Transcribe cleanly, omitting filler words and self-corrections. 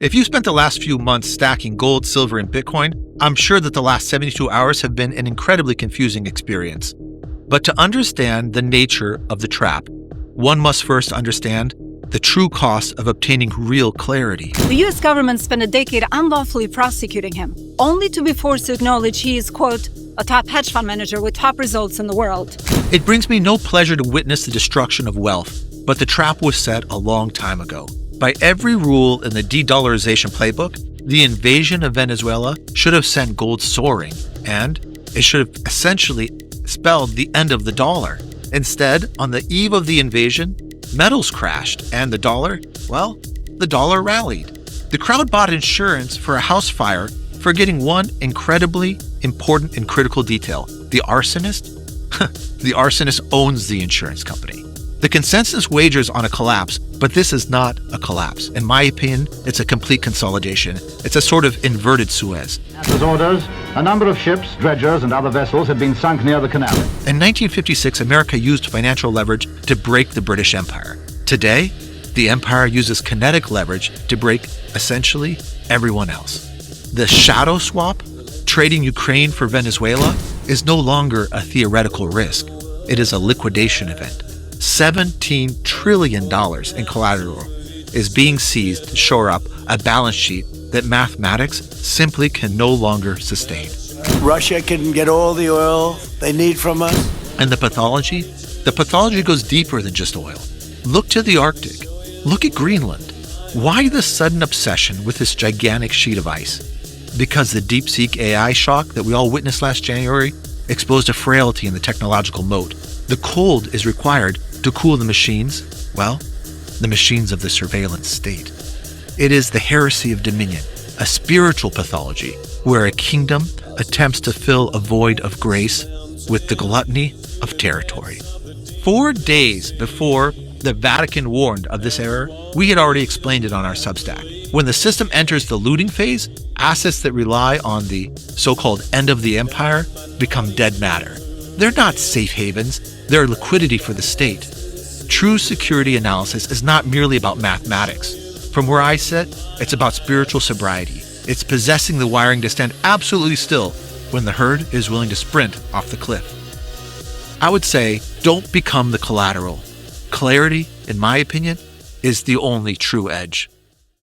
If you spent the last few months stacking gold, silver, and Bitcoin, I'm sure that the last 72 hours have been an incredibly confusing experience. But to understand the nature of the trap, one must first understand the true cost of obtaining real clarity. The U.S. government spent a decade unlawfully prosecuting him, only to be forced to acknowledge he is, quote, a top hedge fund manager with top results in the world. It brings me no pleasure to witness the destruction of wealth, but the trap was set a long time ago. By every rule in the de-dollarization playbook, the invasion of Venezuela should have sent gold soaring, and it should have essentially spelled the end of the dollar. Instead, on the eve of the invasion, metals crashed, and the dollar rallied. The crowd bought insurance for a house fire, forgetting one incredibly important and critical detail. The arsonist? The arsonist owns the insurance company. The consensus wagers on a collapse, but this is not a collapse. In my opinion, it's a complete consolidation. It's a sort of inverted Suez. At his orders, a number of ships, dredgers, and other vessels had been sunk near the canal. In 1956, America used financial leverage to break the British Empire. Today, the empire uses kinetic leverage to break essentially everyone else. The shadow swap, trading Ukraine for Venezuela, is no longer a theoretical risk. It is a liquidation event. $17 trillion in collateral is being seized to shore up a balance sheet that mathematics simply can no longer sustain. Russia can get all the oil they need from us. And the pathology? The pathology goes deeper than just oil. Look to the Arctic. Look at Greenland. Why the sudden obsession with this gigantic sheet of ice? Because the DeepSeek AI shock that we all witnessed last January exposed a frailty in the technological moat. The cold is required to cool the machines, the machines of the surveillance state. It is the Heresy of Dominion, a spiritual pathology where a kingdom attempts to fill a void of grace with the gluttony of territory. 4 days before the Vatican warned of this error, we had already explained it on our Substack. When the system enters the looting phase, assets that rely on the so-called end of the empire become dead matter. They're not safe havens, they're liquidity for the state. True security analysis is not merely about mathematics. From where I sit, it's about spiritual sobriety. It's possessing the wiring to stand absolutely still when the herd is willing to sprint off the cliff. I would say, don't become the collateral. Clarity, in my opinion, is the only true edge.